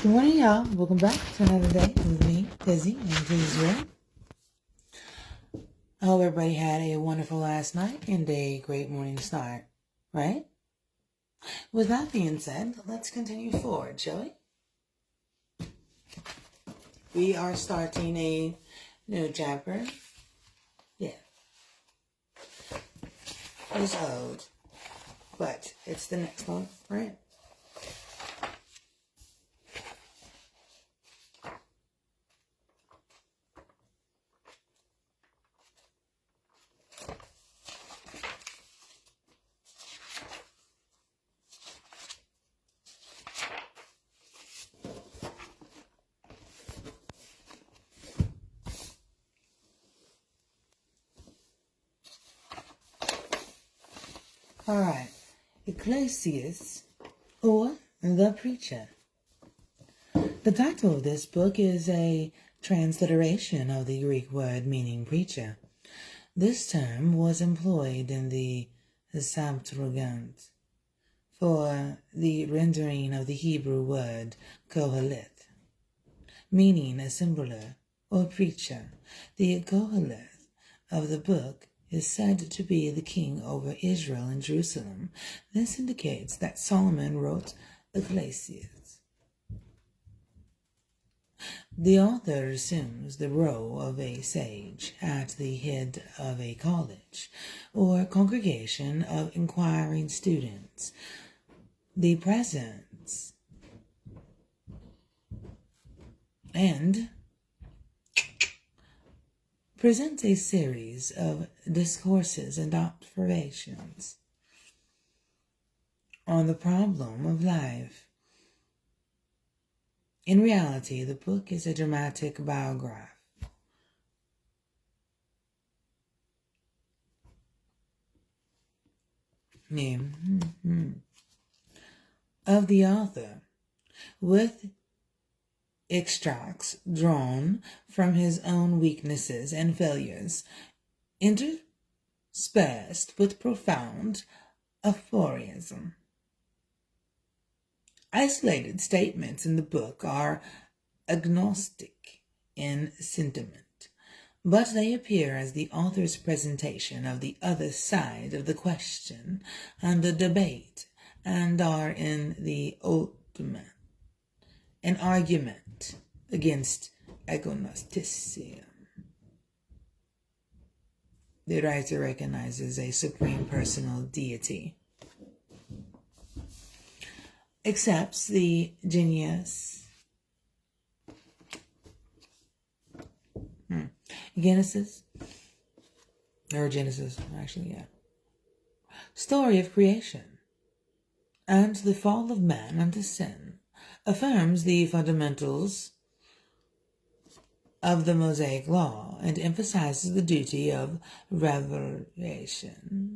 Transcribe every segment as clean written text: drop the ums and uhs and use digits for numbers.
Good morning, y'all. Welcome back to another day with me, Teizzy, and Teizzy. I hope everybody had a wonderful last night and a great morning start, right? With that being said, let's continue forward, shall we? We are starting a new chapter. Yeah. It's old, but it's the next one, right? All right. Ecclesiastes, or the Preacher. The title of this book is a transliteration of the Greek word meaning preacher. This term was employed in the Septuagint for the rendering of the Hebrew word koheleth, meaning assembler or preacher. The koheleth of the book is said to be the king over Israel and Jerusalem. This indicates that Solomon wrote Ecclesiastes. The author assumes the role of a sage at the head of a college or congregation of inquiring students. The presence and presents a series of discourses and observations on the problem of life. In reality, the book is a dramatic biography of the author, with extracts drawn from his own weaknesses and failures, interspersed with profound aphorism. Isolated statements in the book are agnostic in sentiment, but they appear as the author's presentation of the other side of the question under debate, and are in the ultimate an argument against agnosticism. The writer recognizes a supreme personal deity, accepts the Genesis, story of creation and the fall of man unto sin, affirms the fundamentals of the Mosaic law, and emphasizes the duty of reverential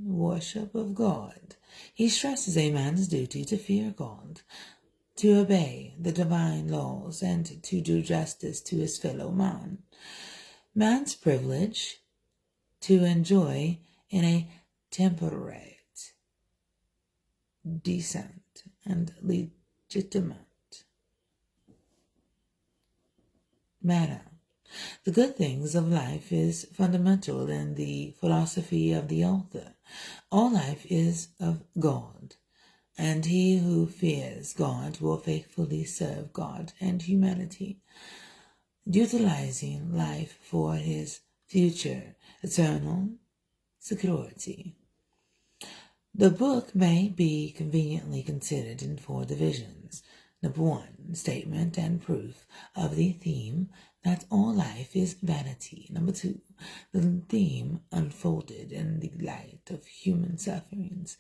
worship of God. He stresses a man's duty to fear God, to obey the divine laws, and to do justice to his fellow man. Man's privilege to enjoy in a temperate, decent, and legitimate manner. The good things of life is fundamental in the philosophy of the author. All life is of God, and he who fears God will faithfully serve God and humanity, utilizing life for his future eternal security. The book may be conveniently considered in 4 divisions. Number 1, statement and proof of the theme that all life is vanity. Number 2, the theme unfolded in the light of human sufferings.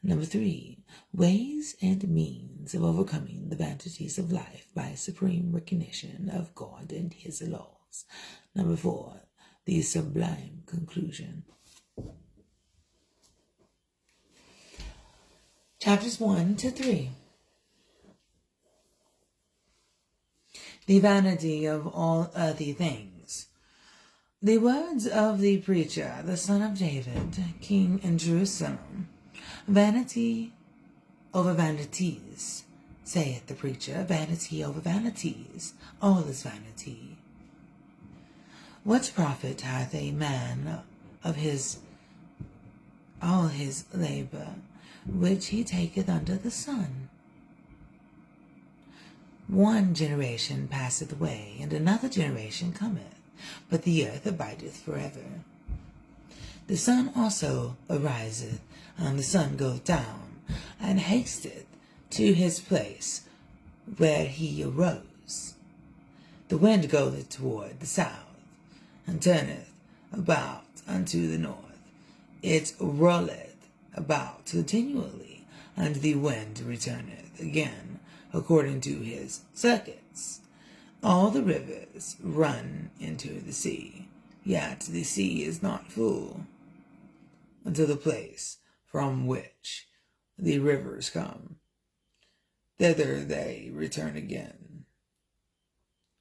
Number 3, ways and means of overcoming the vanities of life by supreme recognition of God and his laws. Number 4, the sublime conclusion. Chapters 1 to 3. The vanity of all earthly things. The words of the preacher, the son of David, king in Jerusalem. Vanity over vanities, saith the preacher, vanity over vanities, all is vanity. What profit hath a man of all his labour, which he taketh under the sun? One generation passeth away, and another generation cometh, but the earth abideth forever. The sun also ariseth, and the sun goeth down, and hasteth to his place where he arose. The wind goeth toward the south, and turneth about unto the north. It rolleth about continually, and the wind returneth again according to his circuits. All the rivers run into the sea, yet the sea is not full, until the place from which the rivers come. Thither they return again.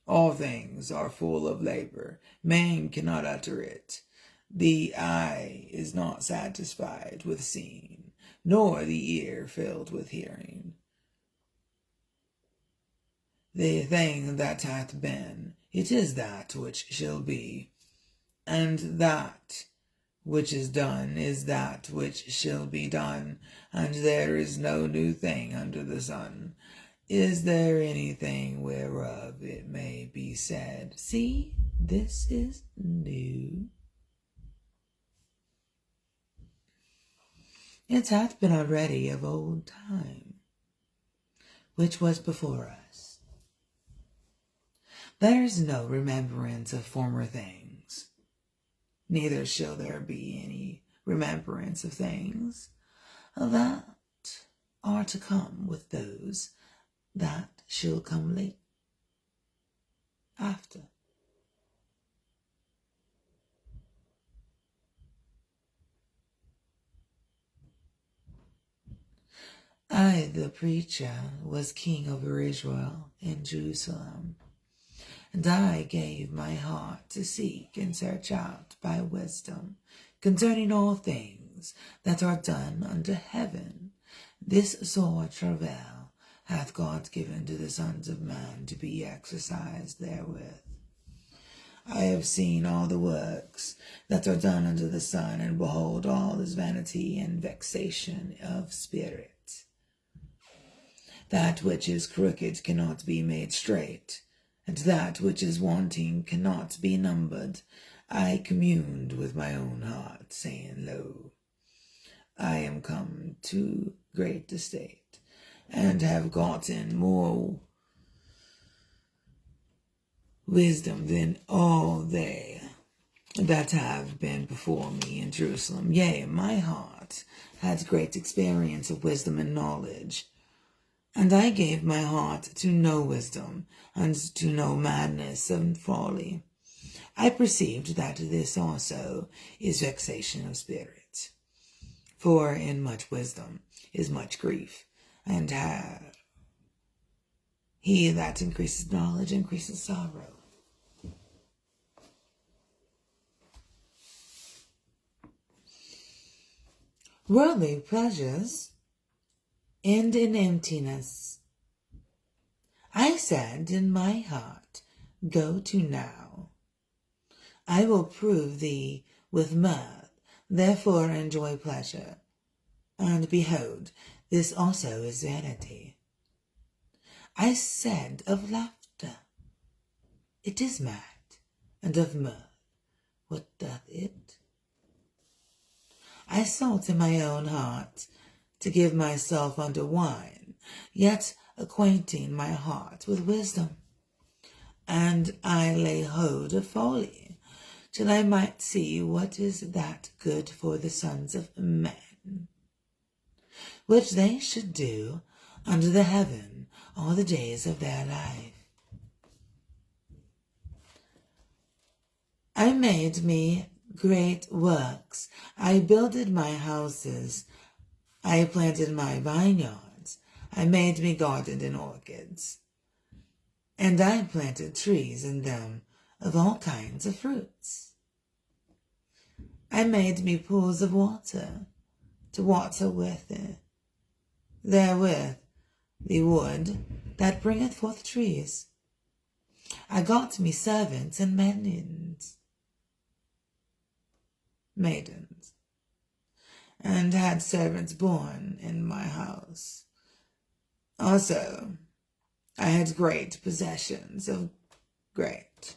All things are full of labor. Man cannot utter it. The eye is not satisfied with seeing, nor the ear filled with hearing. The thing that hath been, it is that which shall be, and that which is done is that which shall be done, and there is no new thing under the sun. Is there anything whereof it may be said, see, this is new? It hath been already of old time, which was before us. There is no remembrance of former things, neither shall there be any remembrance of things that are to come with those that shall come late after. I, the preacher, was king over Israel in Jerusalem, and I gave my heart to seek and search out by wisdom concerning all things that are done under heaven. This sore travail hath God given to the sons of man to be exercised therewith. I have seen all the works that are done under the sun, and behold, all is vanity and vexation of spirit. That which is crooked cannot be made straight, and that which is wanting cannot be numbered. I communed with my own heart, saying, Lo, I am come to great estate, and have gotten more wisdom than all they that have been before me in Jerusalem. Yea, my heart had great experience of wisdom and knowledge. And I gave my heart to know wisdom, and to know madness and folly. I perceived that this also is vexation of spirit. For in much wisdom is much grief, and he that increases knowledge increases sorrow. Worldly pleasures end in emptiness. I said in my heart, Go to now. I will prove thee with mirth, therefore enjoy pleasure. And behold, this also is vanity. I said of laughter, It is mad, and of mirth, what doth it? I sought in my own heart to give myself unto wine, yet acquainting my heart with wisdom. And I lay hold of folly, till I might see what is that good for the sons of men, which they should do under the heaven all the days of their life. I made me great works, I builded my houses, I planted my vineyards, I made me gardens and orchards, and I planted trees in them of all kinds of fruits. I made me pools of water, to water with it. Therewith the wood that bringeth forth trees. I got me servants and maidens, and had servants born in my house. Also, I had great possessions of great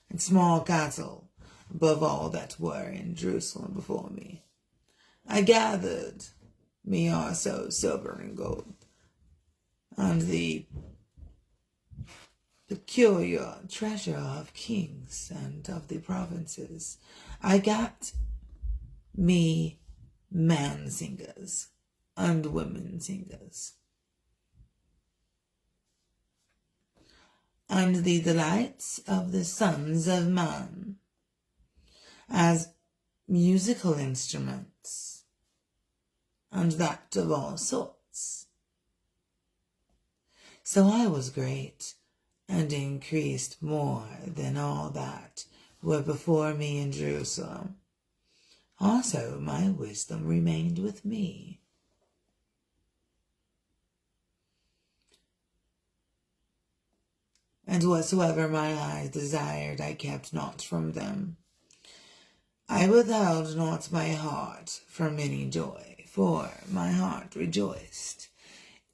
and small cattle, above all that were in Jerusalem before me. I gathered me also silver and gold, and the peculiar treasure of kings and of the provinces. I got me man singers and women singers, and the delights of the sons of man as musical instruments, and that of all sorts. So I was great, and increased more than all that were before me in Jerusalem. Also my wisdom remained with me. And whatsoever my eyes desired I kept not from them. I withheld not my heart from any joy, for my heart rejoiced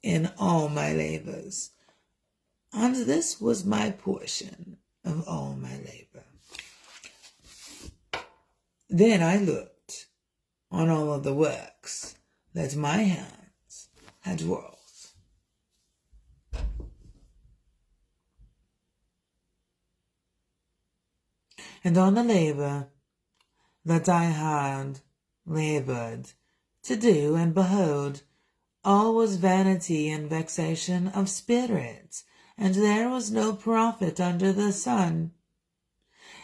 in all my labors, and this was my portion of all my labor. Then I looked on all of the works that my hands had wrought, and on the labor that I had labored to do, and behold, all was vanity and vexation of spirit, and there was no profit under the sun.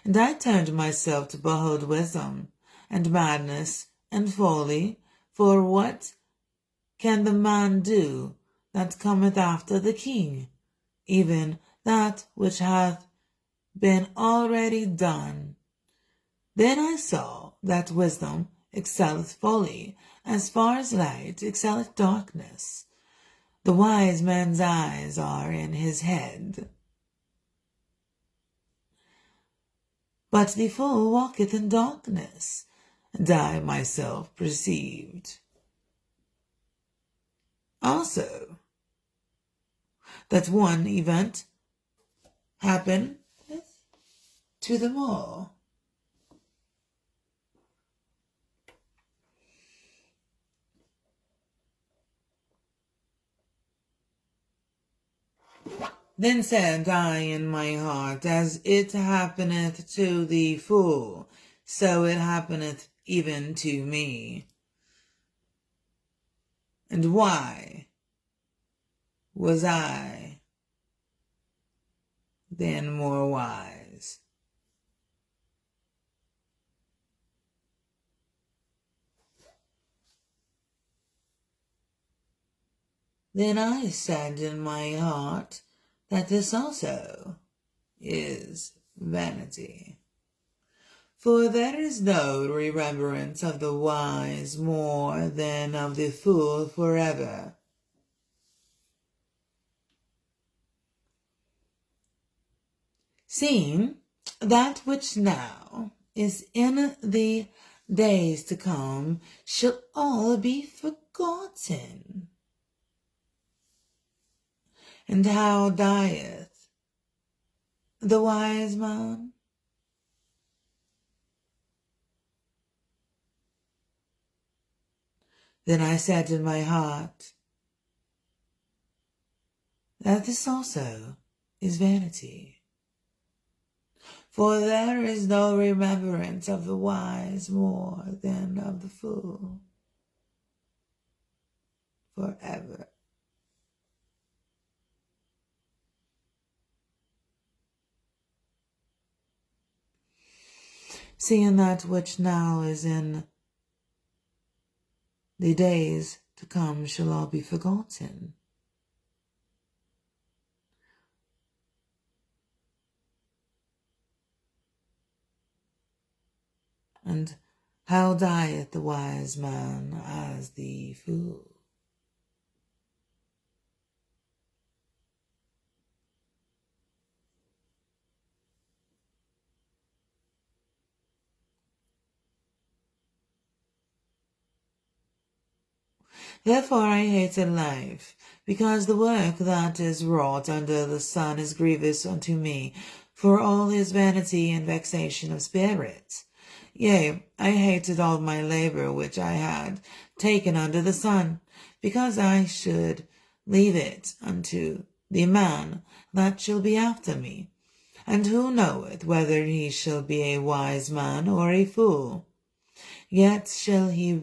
And I turned myself to behold wisdom, and madness, and folly, for what can the man do that cometh after the king? Even that which hath been already done. Then I saw that wisdom excelleth folly, as far as light excelleth darkness. The wise man's eyes are in his head, but the fool walketh in darkness, and I myself perceived. Also, that one event happened to them all. Then said I in my heart, as it happeneth to the fool, so it happeneth even to me. And why was I then more wise? Then I said in my heart that this also is vanity. For there is no remembrance of the wise more than of the fool forever. Seeing that which now is in the days to come shall all be forgotten. And how dieth the wise man? Then I said in my heart that this also is vanity. For there is no remembrance of the wise more than of the fool forever. Seeing that which now is in the days to come shall all be forgotten. And how dieth the wise man as the fool? Therefore I hated life, because the work that is wrought under the sun is grievous unto me, for all his vanity and vexation of spirit. Yea, I hated all my labor which I had taken under the sun, because I should leave it unto the man that shall be after me. And who knoweth whether he shall be a wise man or a fool? Yet shall he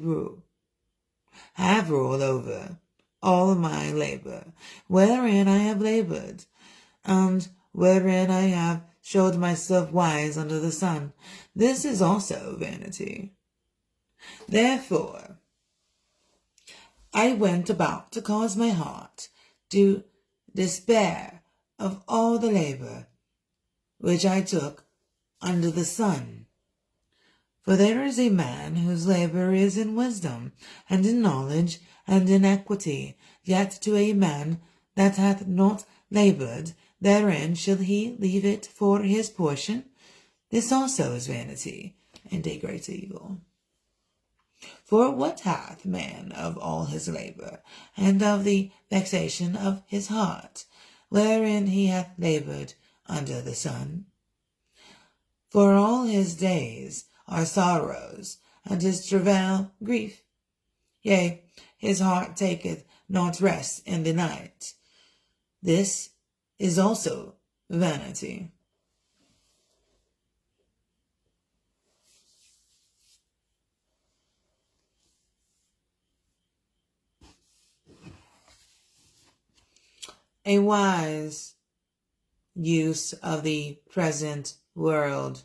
have rule over all my labor, wherein I have labored, and wherein I have showed myself wise under the sun. This is also vanity. Therefore I went about to cause my heart to despair of all the labor which I took under the sun. For there is a man whose labor is in wisdom, and in knowledge, and in equity, yet to a man that hath not labored therein shall he leave it for his portion. This also is vanity, and a great evil. For what hath man of all his labor, and of the vexation of his heart, wherein he hath labored under the sun? For all his days are sorrows, and his travail grief. Yea, his heart taketh not rest in the night. This is also vanity. A wise use of the present world.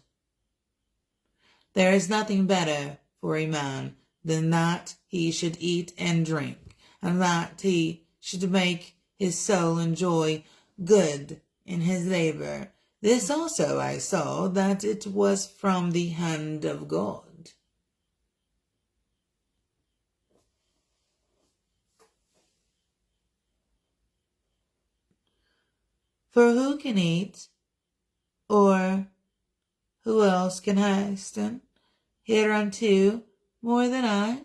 There is nothing better for a man than that he should eat and drink, and that he should make his soul enjoy good in his labor. This also I saw, that it was from the hand of God. For who can eat, or who else can hasten hereunto more than I?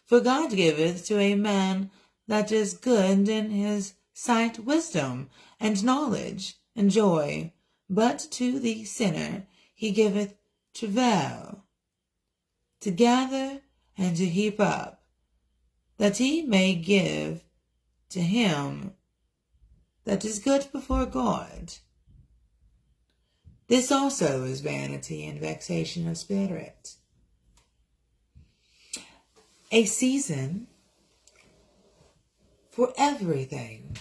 For God giveth to a man that is good in his sight wisdom, and knowledge, and joy, but to the sinner he giveth travail, to gather and to heap up, that he may give to him that is good before God. This also is vanity and vexation of spirit. A season for everything.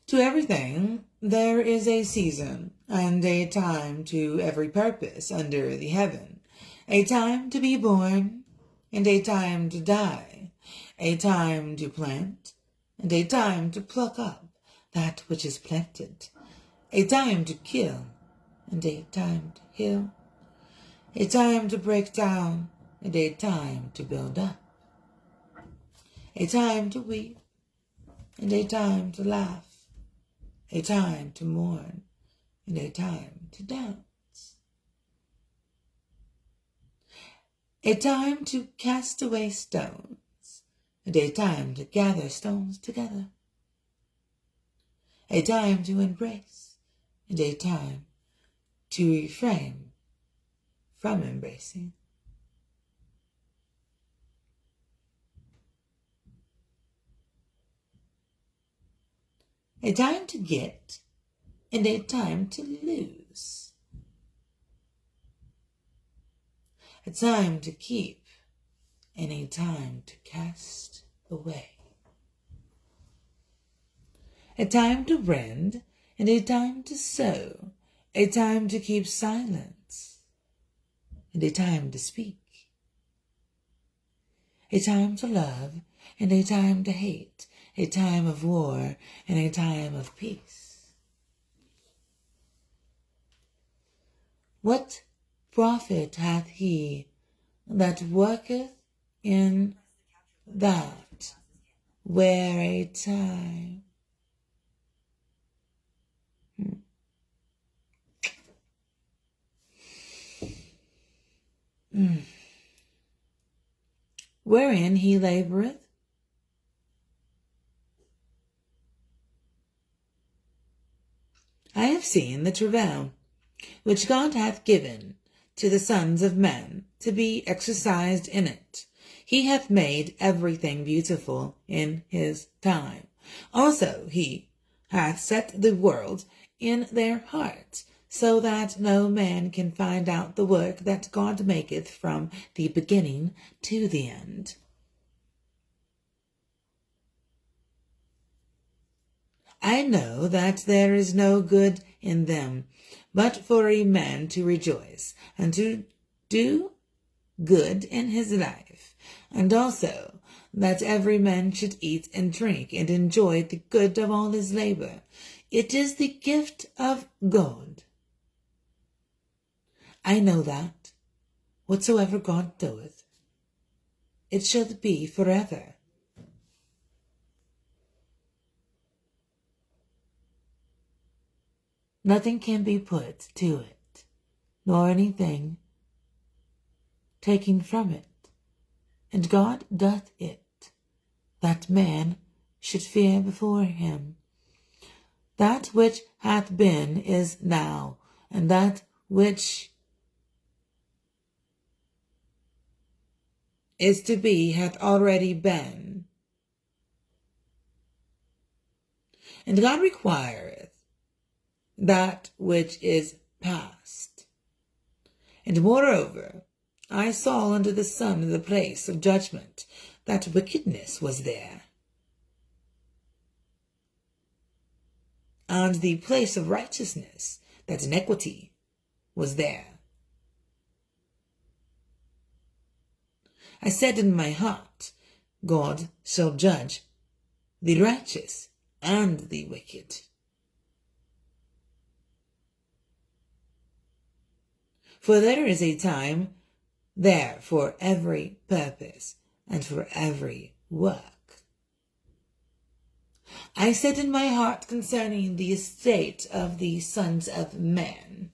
To everything there is a season, and a time to every purpose under the heaven, a time to be born, and a time to die, a time to plant, and a time to pluck up that which is planted, a time to kill, and a time to heal, a time to break down, and a time to build up, a time to weep, and a time to laugh, a time to mourn, and a time to dance, a time to cast away stones, and a time to gather stones together, a time to embrace, and a time to refrain from embracing. A time to get, and a time to lose. A time to keep, and a time to cast away. A time to rend, and a time to sow. A time to keep silence, and a time to speak. A time to love, and a time to hate. A time of war, and a time of peace. What profit hath he that worketh in that where a time wherein he laboreth. I have seen the travail which God hath given to the sons of men to be exercised in it. He hath made everything beautiful in his time. Also he hath set the world in their hearts, so that no man can find out the work that God maketh from the beginning to the end. I know that there is no good in them, but for a man to rejoice and to do good in his life, and also that every man should eat and drink and enjoy the good of all his labor. It is the gift of God. I know that whatsoever God doeth, it shall be forever. Nothing can be put to it, nor anything taken from it. And God doth it, that man should fear before him. That which hath been is now, and that which is to be hath already been. And God requireth that which is past. And moreover, I saw under the sun in the place of judgment that wickedness was there, and the place of righteousness that iniquity was there. I said in my heart, God shall judge the righteous and the wicked. For there is a time there for every purpose and for every work. I said in my heart concerning the estate of the sons of men,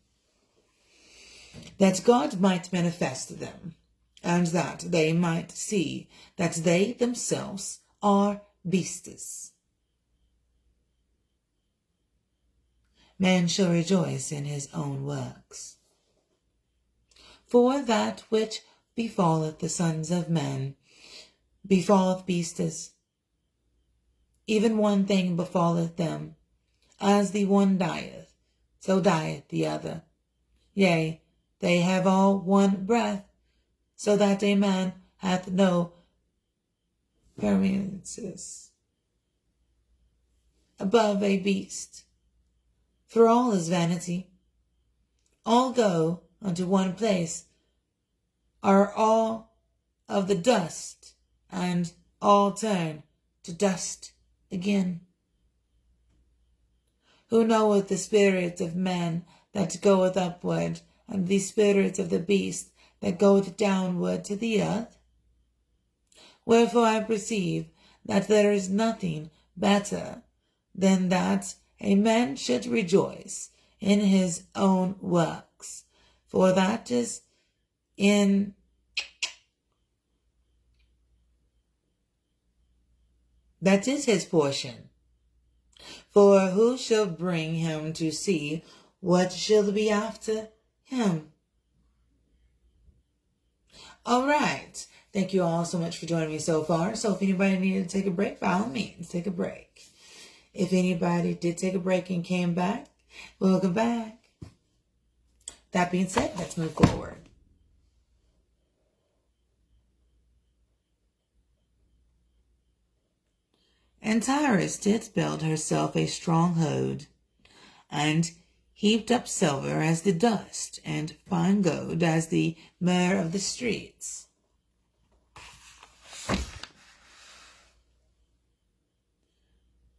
that God might manifest them, and that they might see that they themselves are beasts. Man shall rejoice in his own works. For that which befalleth the sons of men befalleth beasts. Even one thing befalleth them. As the one dieth, so dieth the other. Yea, they have all one breath, so that a man hath no preeminence above a beast. For all is vanity. All go unto one place, are all of the dust, and all turn to dust again. Who knoweth the spirit of man that goeth upward, and the spirit of the beast that goeth downward to the earth? Wherefore I perceive that there is nothing better than that a man should rejoice in his own works, for that is his portion. For who shall bring him to see what shall be after him? All right. Thank you all so much for joining me so far. So if anybody needed to take a break, by all means, take a break. If anybody did take a break and came back, welcome back. That being said, let's move forward. And Tyrus did build herself a stronghold, and heaped up silver as the dust, and fine gold as the myrrh of the streets.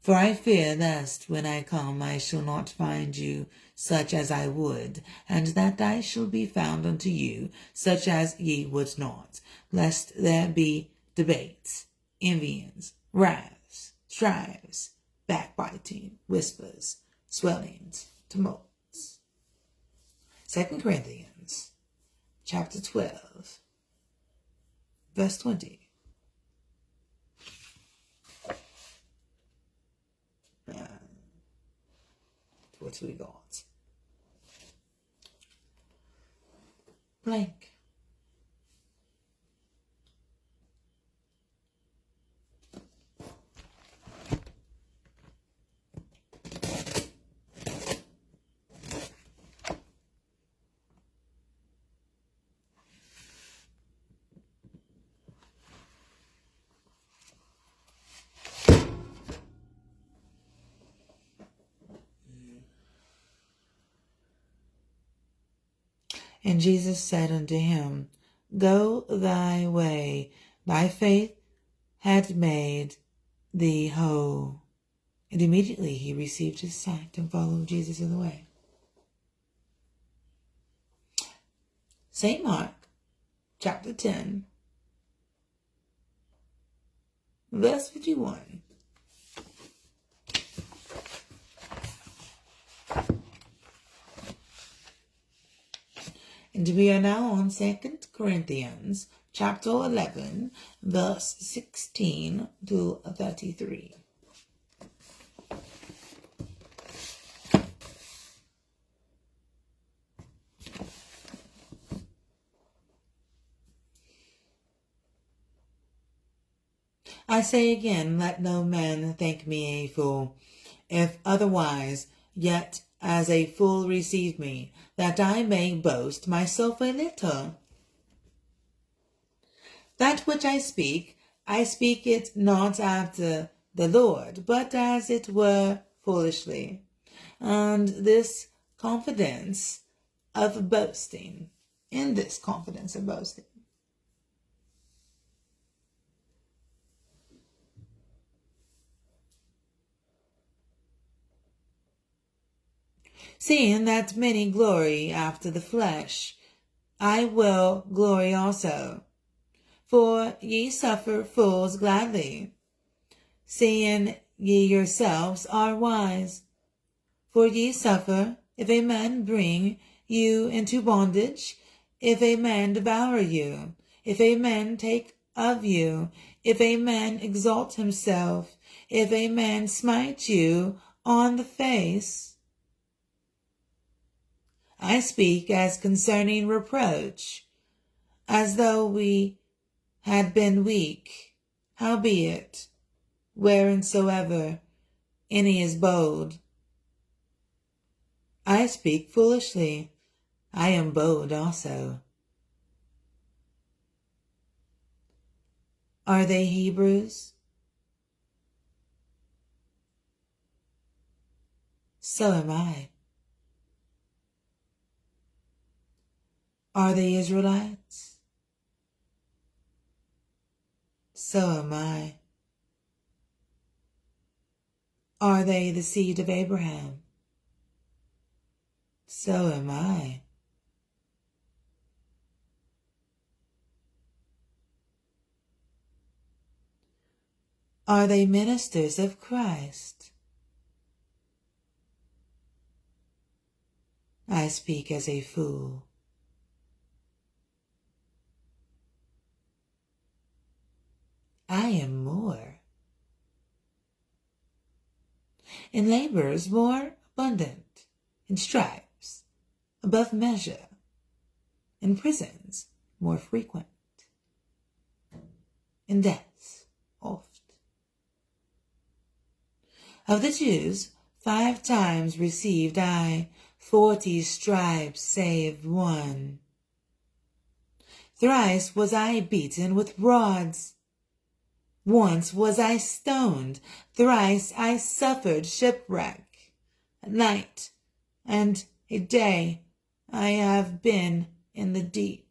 For I fear lest when I come I shall not find you such as I would, and that I shall be found unto you such as ye would not, lest there be debates, envyings, wraths, strifes, backbiting, whispers, swellings, tumults. 2 Corinthians chapter 12, verse 20. What we got? Blank. And Jesus said unto him, Go thy way, thy faith hath made thee whole. And immediately he received his sight and followed Jesus in the way. St. Mark, chapter 10, verse 51. And we are now on 2 Corinthians chapter 11, verse 16 to 33. I say again, let no man think me a fool. If otherwise, yet as a fool receive me, that I may boast myself a little. That which I speak it not after the Lord, but as it were foolishly. And this confidence of boasting, in this confidence of boasting, seeing that many glory after the flesh, I will glory also. For ye suffer fools gladly, seeing ye yourselves are wise. For ye suffer, if a man bring you into bondage, if a man devour you, if a man take of you, if a man exalt himself, if a man smite you on the face. I speak as concerning reproach, as though we had been weak. Howbeit, whereinsoever any is bold, I speak foolishly, I am bold also. Are they Hebrews? So am I. Are they Israelites? So am I. Are they the seed of Abraham? So am I. Are they ministers of Christ? I speak as a fool. I am more. In labors more abundant, in stripes above measure, in prisons more frequent, in deaths oft. Of the Jews 5 times received I 40 stripes save one. Thrice was I beaten with rods. Once was I stoned. Thrice I suffered shipwreck. A night and a day I have been in the deep.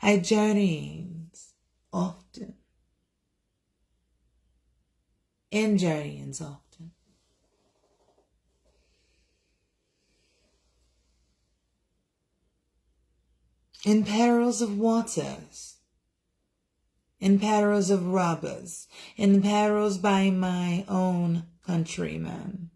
I journeyed often. In journeyings often. In perils of waters, in perils of robbers, in perils by my own countrymen,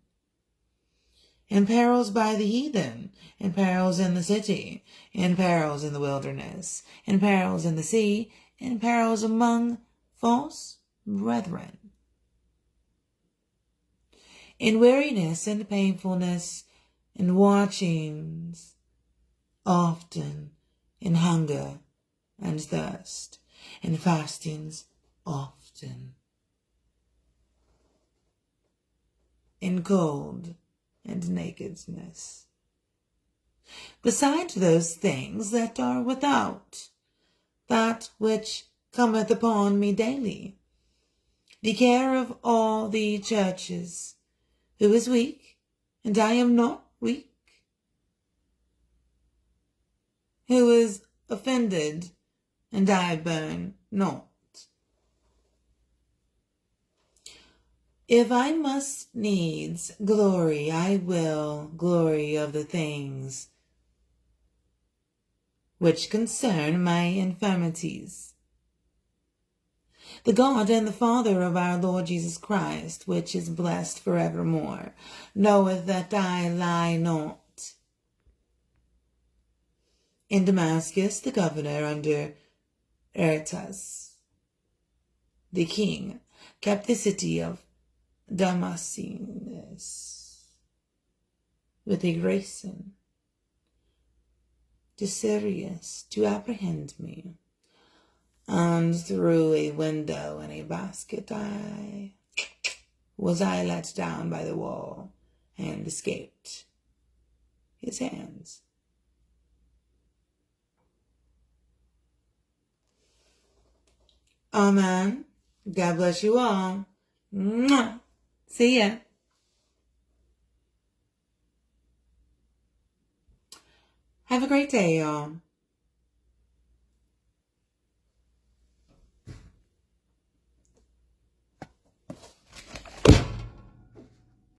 in perils by the heathen, in perils in the city, in perils in the wilderness, in perils in the sea, in perils among false brethren, in weariness and painfulness, in watchings, often, in hunger and thirst, in fastings often, in cold and nakedness. Besides those things that are without, that which cometh upon me daily, the care of all the churches, who is weak, and I am not weak, who is offended, and I burn not. If I must needs glory, I will glory of the things which concern my infirmities. The God and the Father of our Lord Jesus Christ, which is blessed forevermore, knoweth that I lie not. In Damascus, the governor under Ortiz, the king, kept the city of Damascus with a garrison desirous to apprehend me, and through a window in a basket was I let down by the wall and escaped his hands. Amen. God bless you all. Mwah. See ya. Have a great day, y'all.